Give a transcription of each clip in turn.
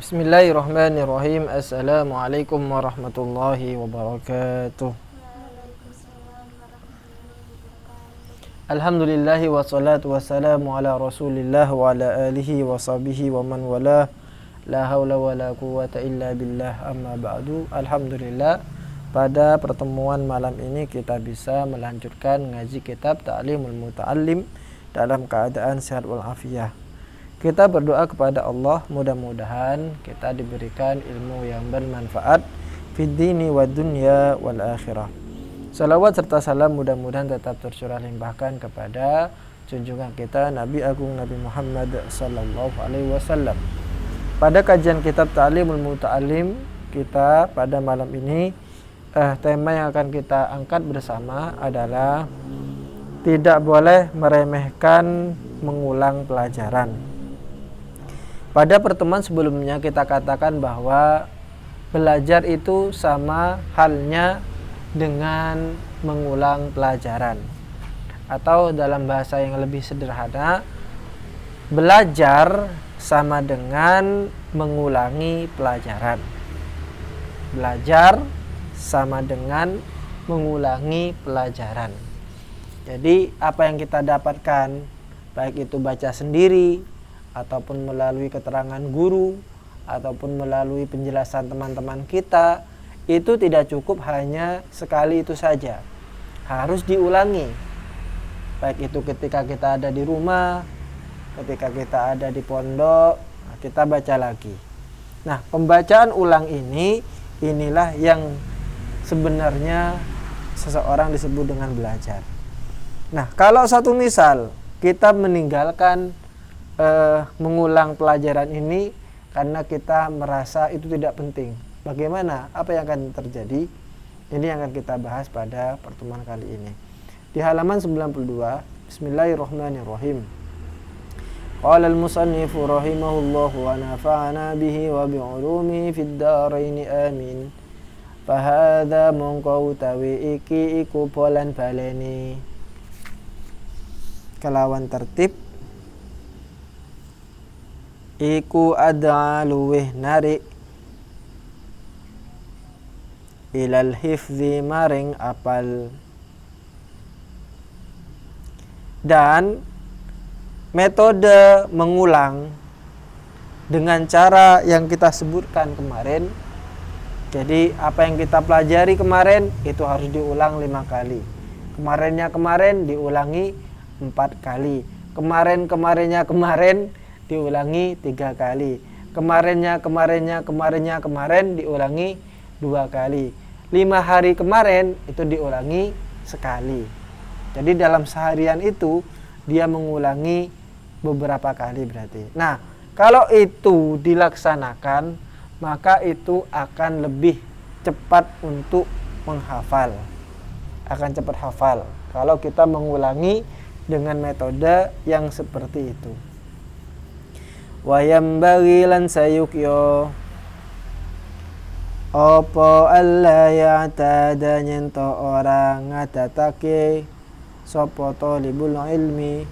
Bismillahirrahmanirrahim. Assalamualaikum warahmatullahi wabarakatuh. Alhamdulillahi wassalatu wassalamu ala rasulillah wa ala alihi wa sahbihi wa man wala. La hawla wa la quwwata illa billah, amma ba'du. Alhamdulillah, pada pertemuan malam ini kita bisa melanjutkan ngaji kitab Ta'limul Muta'allim dalam keadaan sehat walafiat. Kita berdoa kepada Allah, mudah-mudahan kita diberikan ilmu yang bermanfaat fid dini wad dunya wal akhirah. Salawat serta salam mudah-mudahan tetap tercurah limpahkan kepada junjungan kita Nabi Agung Nabi Muhammad sallallahu alaihi wasallam. Pada kajian kitab Ta'limul Muta'allim kita pada malam ini tema yang akan kita angkat bersama adalah tidak boleh meremehkan mengulang pelajaran. Pada pertemuan sebelumnya kita katakan bahwa belajar itu sama halnya dengan mengulang pelajaran. Atau dalam bahasa yang lebih sederhana, belajar sama dengan mengulangi pelajaran. Belajar sama dengan mengulangi pelajaran. Jadi apa yang kita dapatkan, baik itu baca sendiri ataupun melalui keterangan guru ataupun melalui penjelasan teman-teman kita, itu tidak cukup hanya sekali itu saja, harus diulangi, baik itu ketika kita ada di rumah, ketika kita ada di pondok, kita baca lagi. Nah, pembacaan ulang inilah yang sebenarnya seseorang disebut dengan belajar. Nah, kalau satu misal kita meninggalkan mengulang pelajaran ini karena kita merasa itu tidak penting, bagaimana? Apa yang akan terjadi? Ini yang akan kita bahas pada pertemuan kali ini. Di halaman 92, Bismillahirrahmanirrahim. Qala al-musannifu rahimahullahu wa nafa'ana bihi wa bi'ulumihi fid dharaini amin. Fahadha mongko utawi iki iku bolan baleni kelawan tertib iku ada luweh narik ilal hifzi maring apal. Dan metode mengulang dengan cara yang kita sebutkan kemarin. Jadi apa yang kita pelajari kemarin itu harus diulang 5 kali. Kemarin diulangi 4 kali. Kemarin diulangi 3 kali. Kemarin diulangi 2 kali. 5 hari kemarin itu diulangi sekali. Jadi dalam seharian itu dia mengulangi beberapa kali berarti. Nah, kalau itu dilaksanakan, maka itu akan lebih cepat untuk menghafal. Akan cepat hafal kalau kita mengulangi dengan metode yang seperti itu. Wayam bagilan sayukyo opo alla ya'tada nyento orang ngadatake sopo tolibul ilmi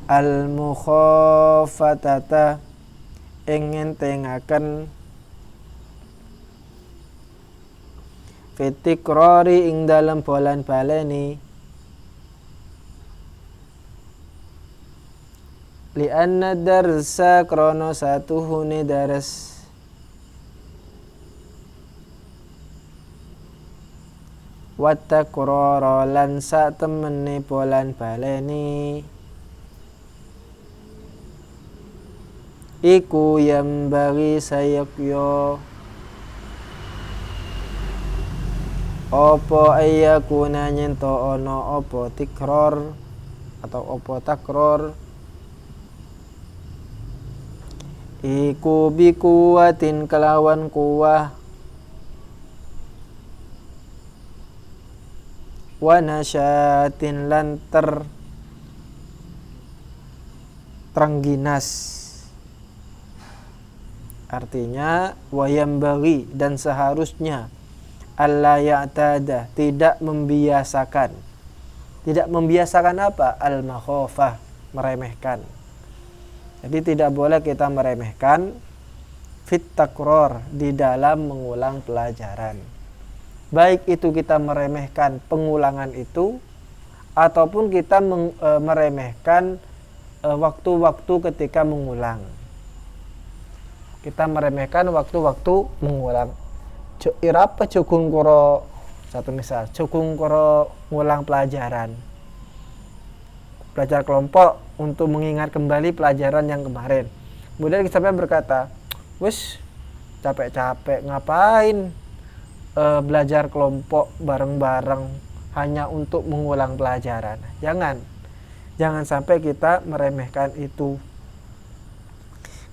al mukhafatata ingin tengaken fitikrori ing dalam bolan baleni li'anna darsa krono satuhune daras wattakroro lan sak temene bolan baleni iku yang bagi sayakyo opo ayakuna nyento ono opo tikror atau opo takror iku bikuwatin kelawan kuwah wanasyatin lanter terangginas. Artinya wayam bagi dan seharusnya alla ya'tada tidak membiasakan tidak membiasakan apa? Al-makhofah, meremehkan. Jadi tidak boleh kita meremehkan fit takror, di dalam mengulang pelajaran. Baik itu kita meremehkan pengulangan itu, ataupun kita meremehkan waktu-waktu ketika mengulang. Kita meremehkan waktu-waktu mengulang. Irapa cukung koro, satu misal, cukung koro ngulang pelajaran. Belajar kelompok untuk mengingat kembali pelajaran yang kemarin. Kemudian sampai berkata, wes capek-capek ngapain belajar kelompok bareng-bareng hanya untuk mengulang pelajaran. Jangan sampai kita meremehkan itu.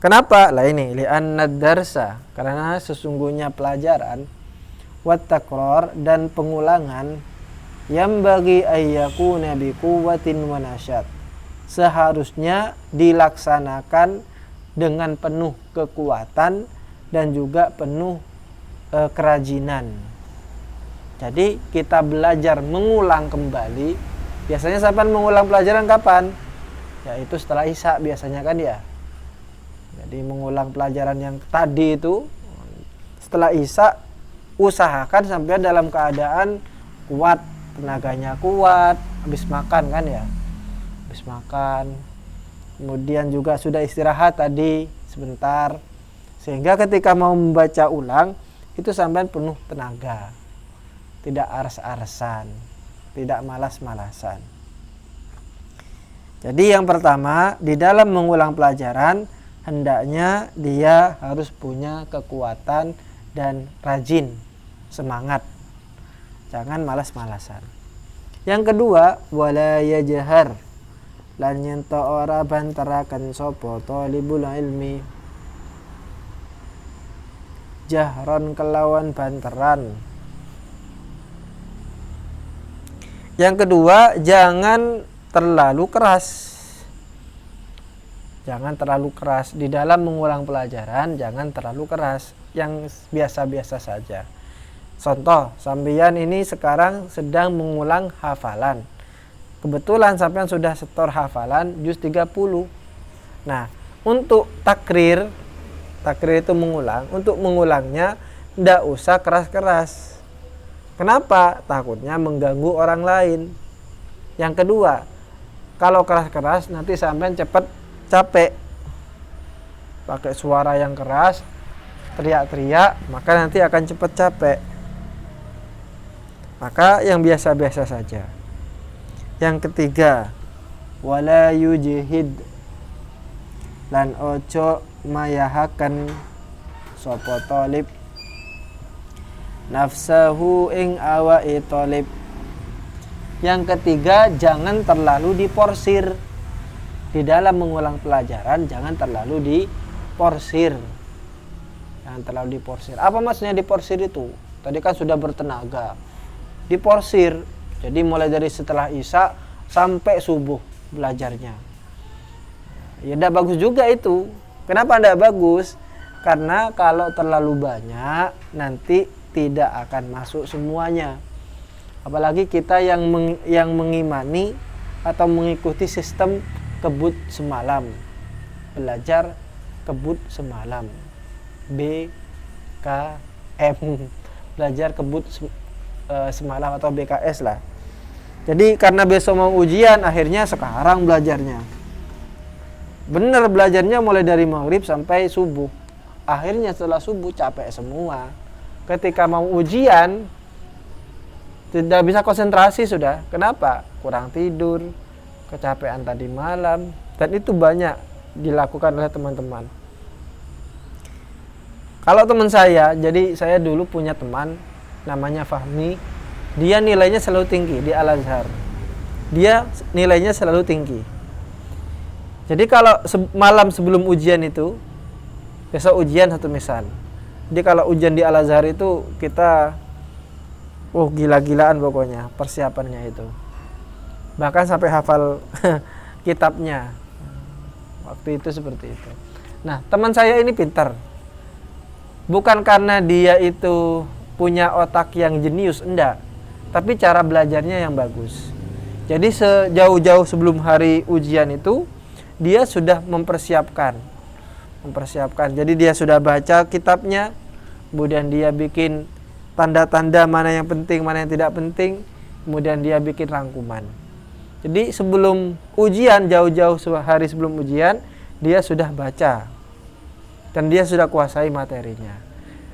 Kenapa? Lah ini, li'anna darsa, karena sesungguhnya pelajaran wat takror, dan pengulangan, yang bagi ayyakuna bi quwwatin wa nasyat, seharusnya dilaksanakan dengan penuh kekuatan dan juga penuh kerajinan. Jadi kita belajar mengulang kembali. Biasanya sampai mengulang pelajaran kapan? Yaitu setelah Isya biasanya kan ya. Jadi mengulang pelajaran yang tadi itu setelah Isya, usahakan sampai dalam keadaan kuat, tenaganya kuat, habis makan kan ya. Habis makan. Kemudian juga sudah istirahat tadi sebentar. Sehingga ketika mau membaca ulang itu sampai penuh tenaga. Tidak ares-aresan, tidak malas-malasan. Jadi yang pertama, di dalam mengulang pelajaran hendaknya dia harus punya kekuatan dan rajin, semangat. Jangan malas-malasan. Yang kedua, wala yajhar, lan yento ora bantaraken sapa talibul ilmi jahron kelawan banteran. Yang kedua, jangan terlalu keras. Jangan terlalu keras di dalam mengulang pelajaran, jangan terlalu keras, yang biasa-biasa saja. Contoh, sampeyan ini sekarang sedang mengulang hafalan. Kebetulan sampeyan sudah setor hafalan juz 30. Nah, untuk takrir itu mengulang, untuk mengulangnya ndak usah keras-keras. Kenapa? Takutnya mengganggu orang lain. Yang kedua, kalau keras-keras nanti sampean cepat capek. Pakai suara yang keras, teriak-teriak, maka nanti akan cepat capek. Maka yang biasa-biasa saja. Yang ketiga, wala yujhid, lan ojo mayahaken sapa talib nafsahu ing awake talib. Yang ketiga, jangan terlalu diporsir. Di dalam mengulang pelajaran jangan terlalu diporsir. Jangan terlalu diporsir. Apa maksudnya diporsir itu? Tadi kan sudah bertenaga. Diporsir. Jadi mulai dari setelah Isya sampai subuh belajarnya. Ya tidak bagus juga itu. Kenapa tidak bagus? Karena kalau terlalu banyak nanti tidak akan masuk semuanya. Apalagi kita yang mengimani atau mengikuti sistem kebut semalam. Belajar kebut semalam. BKM. Belajar kebut semalam atau BKS lah. Jadi karena besok mau ujian, akhirnya sekarang belajarnya. Bener belajarnya mulai dari maghrib sampai subuh. Akhirnya setelah subuh capek semua. Ketika mau ujian tidak bisa konsentrasi sudah. Kenapa? Kurang tidur, kecapean tadi malam, dan itu banyak dilakukan oleh teman-teman. Kalau teman saya, jadi saya dulu punya teman namanya Fahmi, dia nilainya selalu tinggi di Al-Azhar. Dia nilainya selalu tinggi. Jadi kalau malam sebelum ujian itu, besok ujian satu misal. Jadi kalau ujian di Al-Azhar itu kita gila-gilaan pokoknya persiapannya itu. Bahkan sampai hafal kitabnya. Waktu itu seperti itu. Nah, teman saya ini pintar. Bukan karena dia itu punya otak yang jenius, enggak. Tapi cara belajarnya yang bagus. Jadi sejauh-jauh sebelum hari ujian itu dia sudah mempersiapkan. Jadi dia sudah baca kitabnya, kemudian dia bikin tanda-tanda mana yang penting, mana yang tidak penting, kemudian dia bikin rangkuman. Jadi sebelum ujian, jauh-jauh hari sebelum ujian, dia sudah baca dan dia sudah kuasai materinya.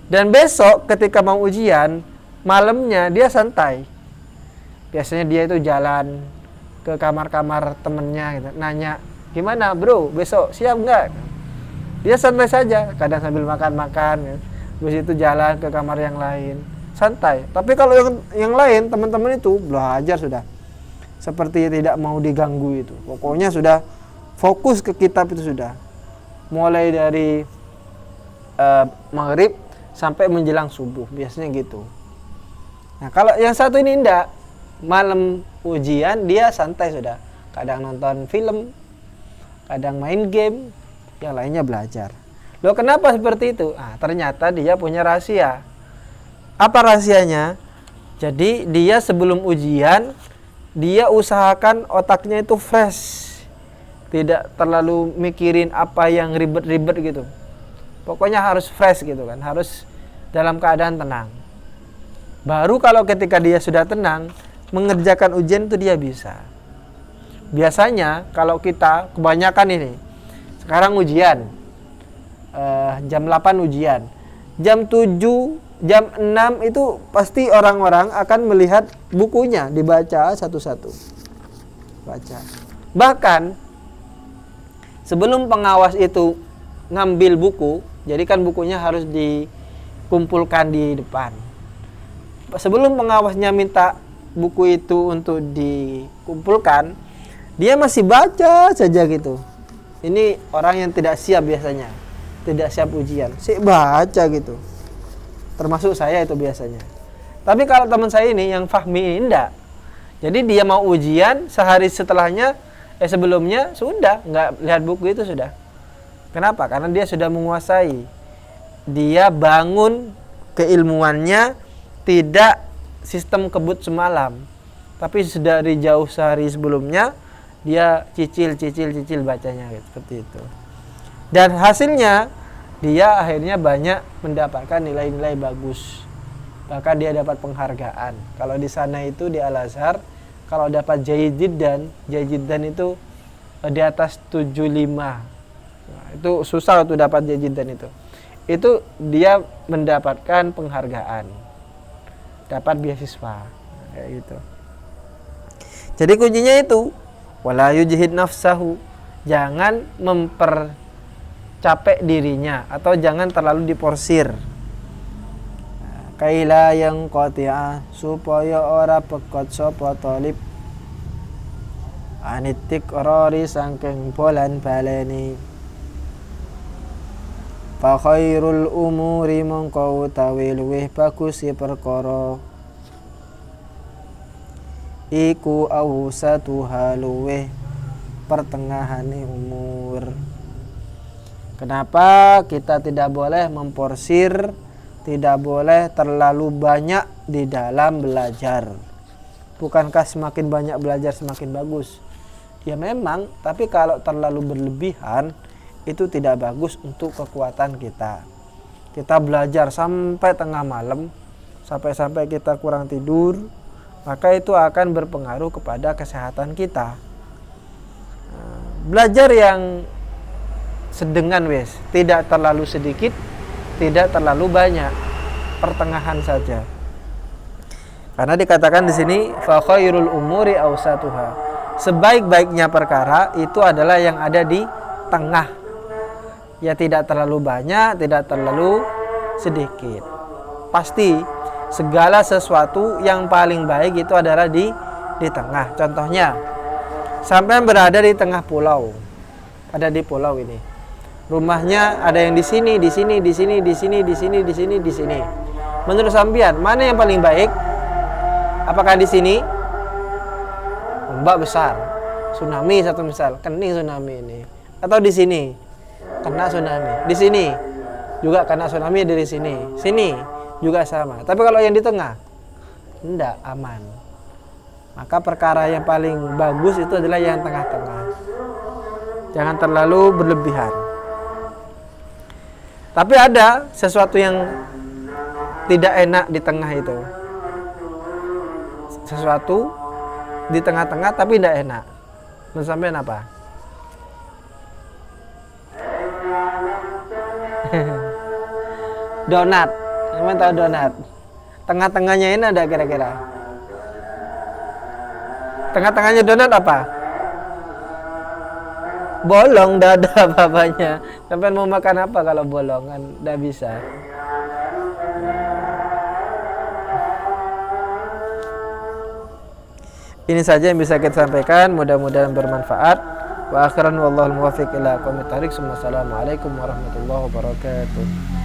Dan besok ketika mau ujian, malamnya dia santai. Biasanya dia itu jalan ke kamar-kamar temennya gitu, nanya, gimana bro, besok siap nggak? Dia santai saja, kadang sambil makan-makan ya. Habis itu jalan ke kamar yang lain, santai. Tapi kalau yang lain, teman-teman itu belajar sudah seperti tidak mau diganggu itu. Pokoknya sudah fokus ke kitab itu sudah. Mulai dari maghrib sampai menjelang subuh, biasanya gitu. Nah, kalau yang satu ini enggak, malam ujian dia santai sudah. Kadang nonton film, kadang main game, yang lainnya belajar. Loh, kenapa seperti itu? Ternyata dia punya rahasia. Apa rahasianya? Jadi dia sebelum ujian, dia usahakan otaknya itu fresh. Tidak terlalu mikirin apa yang ribet-ribet gitu. Pokoknya harus fresh gitu kan, harus dalam keadaan tenang. Baru kalau ketika dia sudah tenang, mengerjakan ujian itu dia bisa. Biasanya kalau kita kebanyakan ini, sekarang ujian, jam 8 ujian, jam 7, jam 6 itu pasti orang-orang akan melihat bukunya, dibaca satu-satu. Baca. Bahkan sebelum pengawas itu ngambil buku, jadi kan bukunya harus dikumpulkan di depan. Sebelum pengawasnya minta buku itu untuk dikumpulkan, dia masih baca saja gitu. Ini orang yang tidak siap biasanya, tidak siap ujian, sih baca gitu. Termasuk saya itu biasanya. Tapi kalau teman saya ini yang Fahmi ini enggak. Jadi dia mau ujian sehari setelahnya, sebelumnya sudah nggak lihat buku itu sudah. Kenapa? Karena dia sudah menguasai. Dia bangun keilmuannya tidak sistem kebut semalam, tapi dari jauh sehari sebelumnya dia cicil bacanya gitu, seperti itu. Dan hasilnya dia akhirnya banyak mendapatkan nilai-nilai bagus. Bahkan dia dapat penghargaan. Kalau di sana itu di Al-Azhar, kalau dapat jayyid jiddan itu di atas 75. Nah, itu susah untuk dapat jayyid jiddan itu. Itu dia mendapatkan penghargaan. Dapat beasiswa. Kayak gitu. Jadi kuncinya itu wala yujhid nafsahu, jangan mempercapek dirinya atau jangan terlalu diporsir. Kaila yang qati'ah, supaya ora pekot sapa talib anitik rori sangking bolan baleni. Fa khairul umuri mongko utawi luwih bagus perkara iku awsatuha luweh pertengahane umur. Kenapa kita tidak boleh memporsir, tidak boleh terlalu banyak di dalam belajar? Bukankah semakin banyak belajar semakin bagus? Ya memang, tapi kalau terlalu berlebihan itu tidak bagus untuk kekuatan kita. Kita belajar sampai tengah malam, sampai kita kurang tidur, maka itu akan berpengaruh kepada kesehatan kita. Belajar yang sedengan wes, tidak terlalu sedikit, tidak terlalu banyak, pertengahan saja. Karena dikatakan di sini fa khairul umuri awsatuha. Sebaik-baiknya perkara itu adalah yang ada di tengah. Ya tidak terlalu banyak, tidak terlalu sedikit. Pasti segala sesuatu yang paling baik itu adalah di tengah. Contohnya, sampai berada di tengah pulau. Ada di pulau ini. Rumahnya ada yang di sini, di sini, di sini, di sini, di sini, di sini, di sini. Menurut sampean, mana yang paling baik? Apakah di sini? Ombak besar, tsunami satu misal, kening tsunami ini. Atau di sini? Kena tsunami. Di sini juga kena tsunami dari sini. Sini juga sama. Tapi kalau yang di tengah, enggak aman. Maka perkara yang paling bagus itu adalah yang tengah-tengah. Jangan terlalu berlebihan. Tapi ada sesuatu yang tidak enak di tengah itu. Sesuatu di tengah-tengah tapi tidak enak. Menurut sampean apa? Donat. Emang tahu donat? Tengah-tengahnya ini ada kira-kira. Tengah-tengahnya donat apa? Bolong, tidak ada apa-apanya. Sampai mau makan apa kalau bolong? Kan tidak bisa. Ini saja yang bisa kita sampaikan. Mudah-mudahan bermanfaat. Wa akhiran wallahu muwaffiq ila aqwamit thariq. Assalamualaikum warahmatullahi wabarakatuh.